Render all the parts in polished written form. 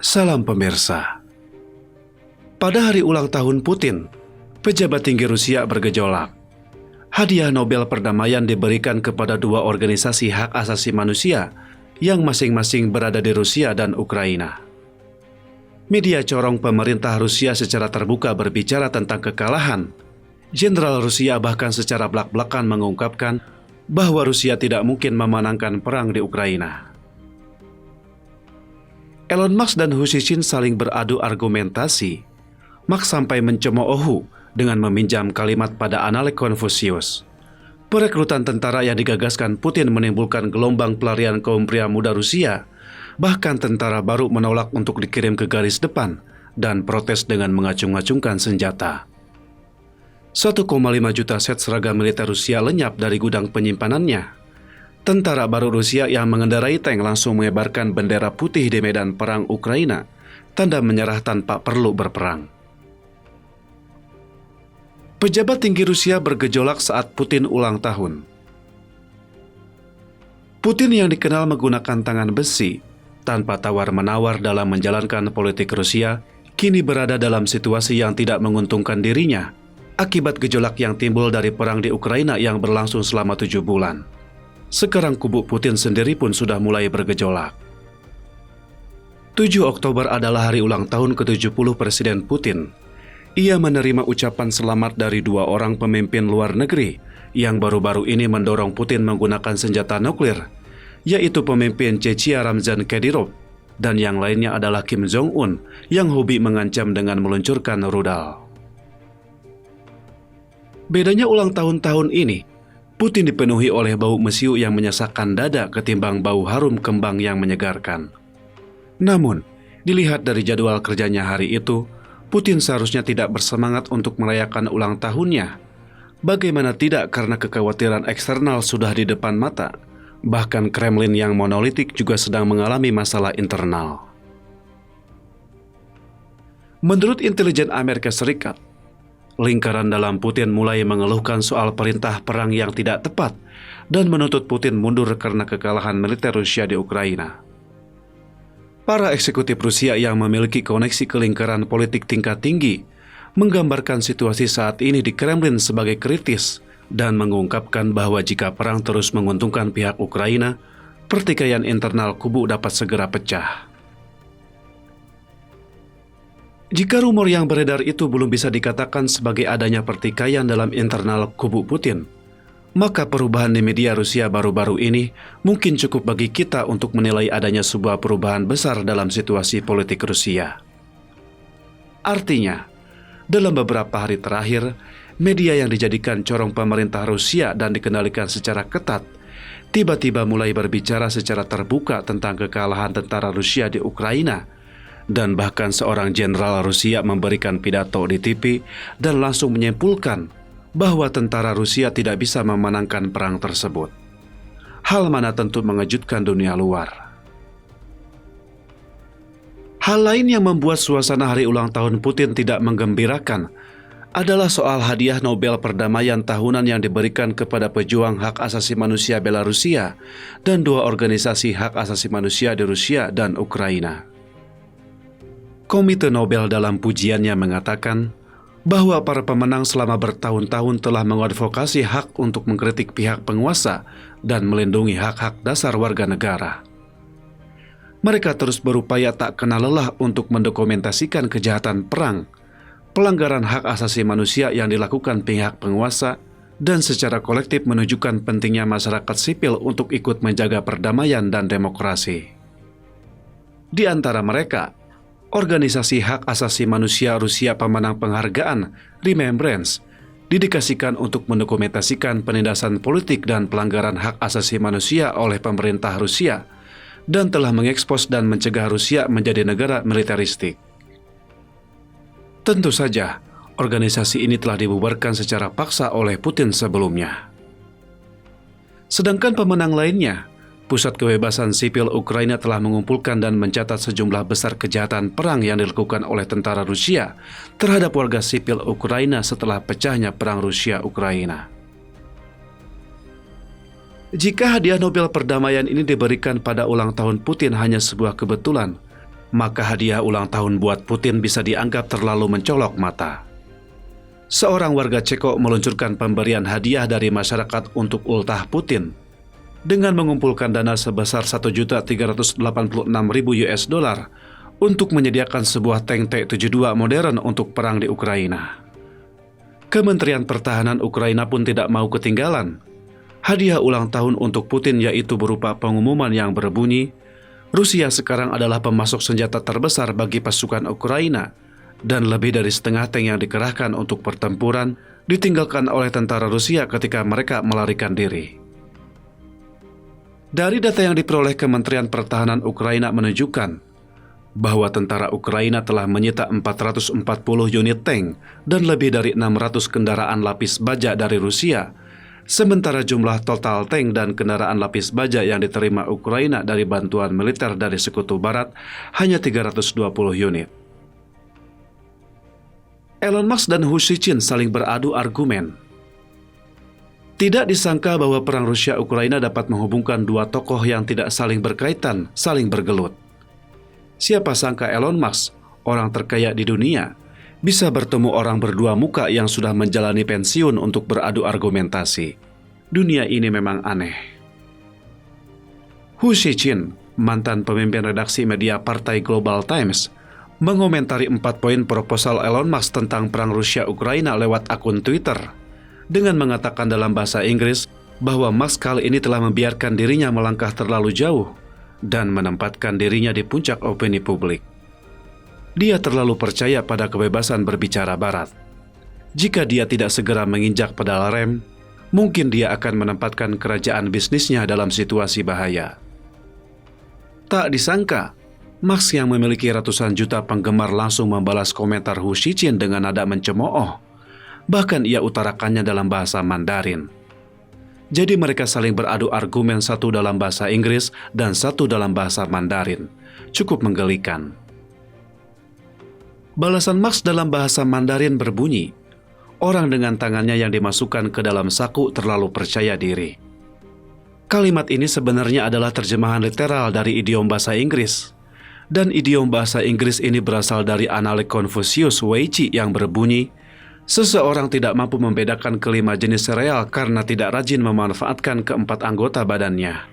Salam pemirsa. Pada hari ulang tahun Putin, pejabat tinggi Rusia bergejolak. Hadiah Nobel Perdamaian diberikan kepada dua organisasi hak asasi manusia yang masing-masing berada di Rusia dan Ukraina. Media corong pemerintah Rusia secara terbuka berbicara tentang kekalahan. Jenderal Rusia bahkan secara blak-blakan mengungkapkan bahwa Rusia tidak mungkin memenangkan perang di Ukraina. Elon Musk dan Hu Xijin saling beradu argumentasi. Musk sampai mencemooh dengan meminjam kalimat pada analek Konfusius. Perekrutan tentara yang digagaskan Putin menimbulkan gelombang pelarian kaum pria muda Rusia. Bahkan tentara baru menolak untuk dikirim ke garis depan dan protes dengan mengacung-acungkan senjata. 1,5 juta set seragam militer Rusia lenyap dari gudang penyimpanannya. Tentara baru Rusia yang mengendarai tank langsung mengibarkan bendera putih di medan perang Ukraina, tanda menyerah tanpa perlu berperang. Pejabat tinggi Rusia bergejolak saat Putin ulang tahun. Putin yang dikenal menggunakan tangan besi, tanpa tawar-menawar dalam menjalankan politik Rusia, kini berada dalam situasi yang tidak menguntungkan dirinya, akibat gejolak yang timbul dari perang di Ukraina yang berlangsung selama 7 bulan. Sekarang kubu Putin sendiri pun sudah mulai bergejolak. 7 Oktober adalah hari ulang tahun ke-70 Presiden Putin. Ia menerima ucapan selamat dari dua orang pemimpin luar negeri yang baru-baru ini mendorong Putin menggunakan senjata nuklir, yaitu pemimpin Chechnya Ramzan Kadyrov dan yang lainnya adalah Kim Jong-un yang hobi mengancam dengan meluncurkan rudal. Bedanya ulang tahun ini, Putin dipenuhi oleh bau mesiu yang menyesakkan dada ketimbang bau harum kembang yang menyegarkan. Namun, dilihat dari jadwal kerjanya hari itu, Putin seharusnya tidak bersemangat untuk merayakan ulang tahunnya. Bagaimana tidak karena kekhawatiran eksternal sudah di depan mata, bahkan Kremlin yang monolitik juga sedang mengalami masalah internal. Menurut intelijen Amerika Serikat, lingkaran dalam Putin mulai mengeluhkan soal perintah perang yang tidak tepat dan menuntut Putin mundur karena kekalahan militer Rusia di Ukraina. Para eksekutif Rusia yang memiliki koneksi ke lingkaran politik tingkat tinggi menggambarkan situasi saat ini di Kremlin sebagai kritis dan mengungkapkan bahwa jika perang terus menguntungkan pihak Ukraina, pertikaian internal kubu dapat segera pecah. Jika rumor yang beredar itu belum bisa dikatakan sebagai adanya pertikaian dalam internal kubu Putin, maka perubahan di media Rusia baru-baru ini mungkin cukup bagi kita untuk menilai adanya sebuah perubahan besar dalam situasi politik Rusia. Artinya, dalam beberapa hari terakhir, media yang dijadikan corong pemerintah Rusia dan dikendalikan secara ketat, tiba-tiba mulai berbicara secara terbuka tentang kekalahan tentara Rusia di Ukraina, dan bahkan seorang jenderal Rusia memberikan pidato di TV dan langsung menyimpulkan bahwa tentara Rusia tidak bisa memenangkan perang tersebut. Hal mana tentu mengejutkan dunia luar. Hal lain yang membuat suasana hari ulang tahun Putin tidak menggembirakan adalah soal hadiah Nobel Perdamaian tahunan yang diberikan kepada pejuang hak asasi manusia Belarusia dan dua organisasi hak asasi manusia di Rusia dan Ukraina. Komite Nobel dalam pujiannya mengatakan bahwa para pemenang selama bertahun-tahun telah mengadvokasi hak untuk mengkritik pihak penguasa dan melindungi hak-hak dasar warga negara. Mereka terus berupaya tak kenal lelah untuk mendokumentasikan kejahatan perang, pelanggaran hak asasi manusia yang dilakukan pihak penguasa, dan secara kolektif menunjukkan pentingnya masyarakat sipil untuk ikut menjaga perdamaian dan demokrasi. Di antara mereka, organisasi hak asasi manusia Rusia pemenang penghargaan Remembrance didedikasikan untuk mendokumentasikan penindasan politik dan pelanggaran hak asasi manusia oleh pemerintah Rusia dan telah mengekspos dan mencegah Rusia menjadi negara militeristik. Tentu saja, organisasi ini telah dibubarkan secara paksa oleh Putin sebelumnya. Sedangkan pemenang lainnya, Pusat Kebebasan Sipil Ukraina telah mengumpulkan dan mencatat sejumlah besar kejahatan perang yang dilakukan oleh tentara Rusia terhadap warga sipil Ukraina setelah pecahnya perang Rusia-Ukraina. Jika hadiah Nobel Perdamaian ini diberikan pada ulang tahun Putin hanya sebuah kebetulan, maka hadiah ulang tahun buat Putin bisa dianggap terlalu mencolok mata. Seorang warga Ceko meluncurkan pemberian hadiah dari masyarakat untuk ultah Putin dengan mengumpulkan dana sebesar 1.386.000 US dollar untuk menyediakan sebuah tank T-72 modern untuk perang di Ukraina. Kementerian Pertahanan Ukraina pun tidak mau ketinggalan. Hadiah ulang tahun untuk Putin yaitu berupa pengumuman yang berbunyi, Rusia sekarang adalah pemasok senjata terbesar bagi pasukan Ukraina, dan lebih dari setengah tank yang dikerahkan untuk pertempuran ditinggalkan oleh tentara Rusia ketika mereka melarikan diri. Dari data yang diperoleh Kementerian Pertahanan Ukraina menunjukkan bahwa tentara Ukraina telah menyita 440 unit tank dan lebih dari 600 kendaraan lapis baja dari Rusia, sementara jumlah total tank dan kendaraan lapis baja yang diterima Ukraina dari bantuan militer dari Sekutu Barat hanya 320 unit. Elon Musk dan Hu Xijin saling beradu argumen. Tidak disangka bahwa perang Rusia-Ukraina dapat menghubungkan dua tokoh yang tidak saling berkaitan, saling bergelut. Siapa sangka Elon Musk, orang terkaya di dunia, bisa bertemu orang berdua muka yang sudah menjalani pensiun untuk beradu argumentasi. Dunia ini memang aneh. Hu Xijin, mantan pemimpin redaksi media Partai Global Times, mengomentari 4 poin proposal Elon Musk tentang perang Rusia-Ukraina lewat akun Twitter, dengan mengatakan dalam bahasa Inggris bahwa Musk kali ini telah membiarkan dirinya melangkah terlalu jauh dan menempatkan dirinya di puncak opini publik. Dia terlalu percaya pada kebebasan berbicara Barat. Jika dia tidak segera menginjak pedal rem, mungkin dia akan menempatkan kerajaan bisnisnya dalam situasi bahaya. Tak disangka, Musk yang memiliki ratusan juta penggemar langsung membalas komentar Hu Xijin dengan nada mencemooh. Bahkan ia utarakannya dalam bahasa Mandarin. Jadi mereka saling beradu argumen, satu dalam bahasa Inggris dan satu dalam bahasa Mandarin. Cukup menggelikan. Balasan Musk dalam bahasa Mandarin berbunyi, orang dengan tangannya yang dimasukkan ke dalam saku terlalu percaya diri. Kalimat ini sebenarnya adalah terjemahan literal dari idiom bahasa Inggris. Dan idiom bahasa Inggris ini berasal dari analek Konfusius Weiqi yang berbunyi, seseorang tidak mampu membedakan kelima jenis sereal karena tidak rajin memanfaatkan keempat anggota badannya.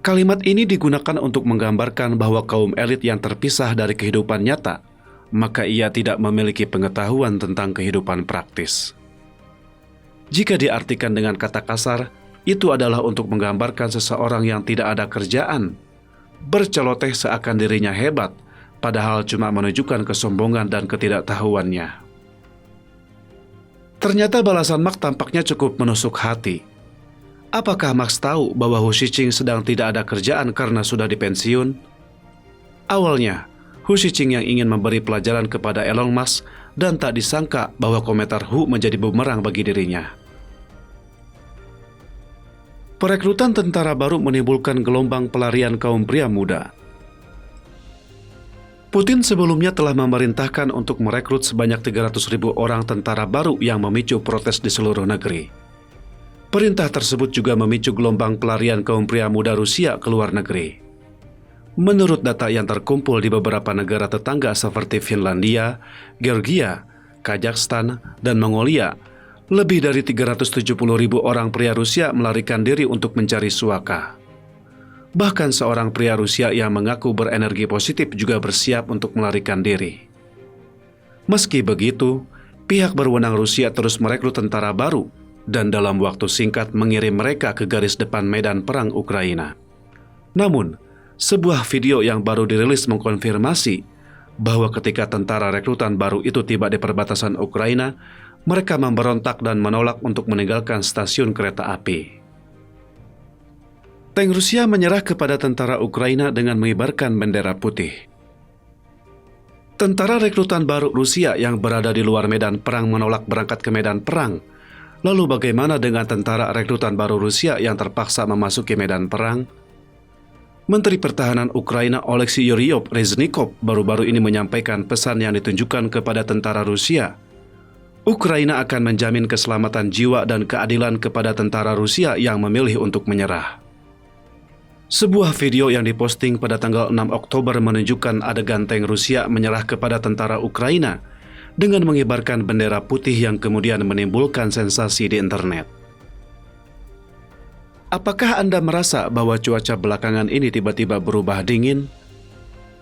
Kalimat ini digunakan untuk menggambarkan bahwa kaum elit yang terpisah dari kehidupan nyata, maka ia tidak memiliki pengetahuan tentang kehidupan praktis. Jika diartikan dengan kata kasar, itu adalah untuk menggambarkan seseorang yang tidak ada kerjaan, berceloteh seakan dirinya hebat, padahal cuma menunjukkan kesombongan dan ketidaktahuannya. Ternyata balasan Musk tampaknya cukup menusuk hati. Apakah Musk tahu bahwa Hu Xijin sedang tidak ada kerjaan karena sudah dipensiun? Awalnya, Hu Xijin yang ingin memberi pelajaran kepada Elon Musk dan tak disangka bahwa komentar Hu menjadi bumerang bagi dirinya. Perekrutan tentara baru menimbulkan gelombang pelarian kaum pria muda. Putin sebelumnya telah memerintahkan untuk merekrut sebanyak 300.000 orang tentara baru yang memicu protes di seluruh negeri. Perintah tersebut juga memicu gelombang pelarian kaum pria muda Rusia ke luar negeri. Menurut data yang terkumpul di beberapa negara tetangga seperti Finlandia, Georgia, Kazakhstan, dan Mongolia, lebih dari 370.000 orang pria Rusia melarikan diri untuk mencari suaka. Bahkan seorang pria Rusia yang mengaku berenergi positif juga bersiap untuk melarikan diri. Meski begitu, pihak berwenang Rusia terus merekrut tentara baru dan dalam waktu singkat mengirim mereka ke garis depan medan perang Ukraina. Namun, sebuah video yang baru dirilis mengkonfirmasi bahwa ketika tentara rekrutan baru itu tiba di perbatasan Ukraina, mereka memberontak dan menolak untuk meninggalkan stasiun kereta api. Tank Rusia menyerah kepada tentara Ukraina dengan mengibarkan bendera putih. Tentara rekrutan baru Rusia yang berada di luar medan perang menolak berangkat ke medan perang. Lalu bagaimana dengan tentara rekrutan baru Rusia yang terpaksa memasuki medan perang? Menteri Pertahanan Ukraina Oleksiy Yuryov Reznikov baru-baru ini menyampaikan pesan yang ditunjukkan kepada tentara Rusia. Ukraina akan menjamin keselamatan jiwa dan keadilan kepada tentara Rusia yang memilih untuk menyerah. Sebuah video yang diposting pada tanggal 6 Oktober menunjukkan adegan tank Rusia menyerah kepada tentara Ukraina dengan mengibarkan bendera putih yang kemudian menimbulkan sensasi di internet. Apakah Anda merasa bahwa cuaca belakangan ini tiba-tiba berubah dingin?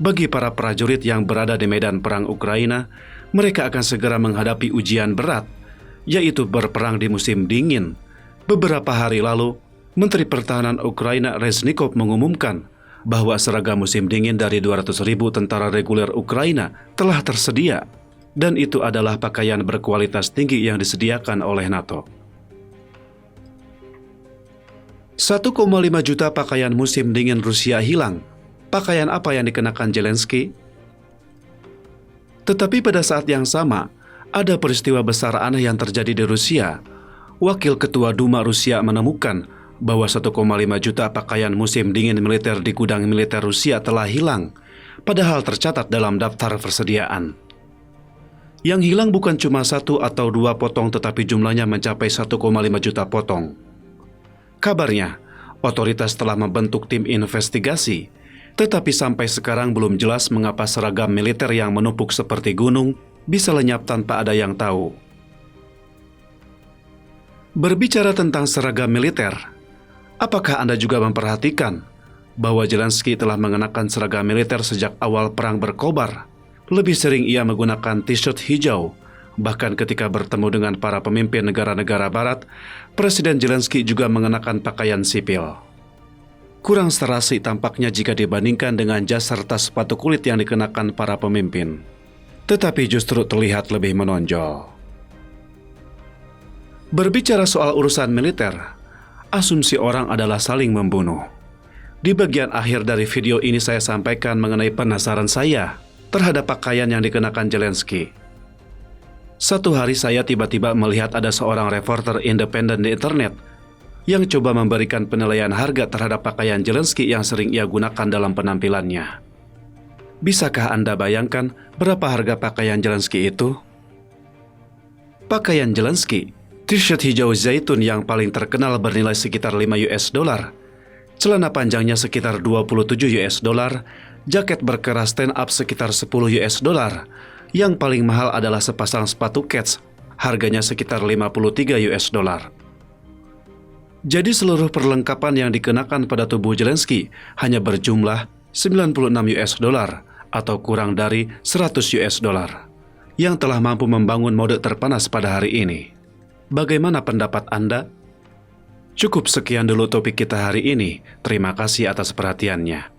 Bagi para prajurit yang berada di medan perang Ukraina, mereka akan segera menghadapi ujian berat, yaitu berperang di musim dingin. Beberapa hari lalu, Menteri Pertahanan Ukraina Reznikov mengumumkan bahwa seragam musim dingin dari 200.000 tentara reguler Ukraina telah tersedia, dan itu adalah pakaian berkualitas tinggi yang disediakan oleh NATO. 1,5 juta pakaian musim dingin Rusia hilang. Pakaian apa yang dikenakan Zelensky? Tetapi pada saat yang sama, ada peristiwa besar aneh yang terjadi di Rusia. Wakil Ketua Duma Rusia menemukan bahwa 1,5 juta pakaian musim dingin militer di gudang militer Rusia telah hilang, padahal tercatat dalam daftar persediaan. Yang hilang bukan cuma 1 atau 2 potong, tetapi jumlahnya mencapai 1,5 juta potong. Kabarnya, otoritas telah membentuk tim investigasi, tetapi sampai sekarang belum jelas mengapa seragam militer yang menumpuk seperti gunung bisa lenyap tanpa ada yang tahu. Berbicara tentang seragam militer, apakah Anda juga memperhatikan bahwa Zelensky telah mengenakan seragam militer sejak awal perang berkobar? Lebih sering ia menggunakan t-shirt hijau. Bahkan ketika bertemu dengan para pemimpin negara-negara barat, Presiden Zelensky juga mengenakan pakaian sipil. Kurang serasi tampaknya jika dibandingkan dengan jas serta sepatu kulit yang dikenakan para pemimpin. Tetapi justru terlihat lebih menonjol. Berbicara soal urusan militer, asumsi orang adalah saling membunuh. Di bagian akhir dari video ini saya sampaikan mengenai penasaran saya terhadap pakaian yang dikenakan Zelensky. Satu hari saya tiba-tiba melihat ada seorang reporter independen di internet yang coba memberikan penilaian harga terhadap pakaian Zelensky yang sering ia gunakan dalam penampilannya. Bisakah Anda bayangkan berapa harga pakaian Zelensky itu? Pakaian Zelensky, t-shirt hijau zaitun yang paling terkenal bernilai sekitar $5, celana panjangnya sekitar $27, jaket berkeras stand up sekitar $10, yang paling mahal adalah sepasang sepatu kets, harganya sekitar $53. Jadi seluruh perlengkapan yang dikenakan pada tubuh Zelensky hanya berjumlah $96 atau kurang dari $100 yang telah mampu membangun mode terpanas pada hari ini. Bagaimana pendapat Anda? Cukup sekian dulu topik kita hari ini. Terima kasih atas perhatiannya.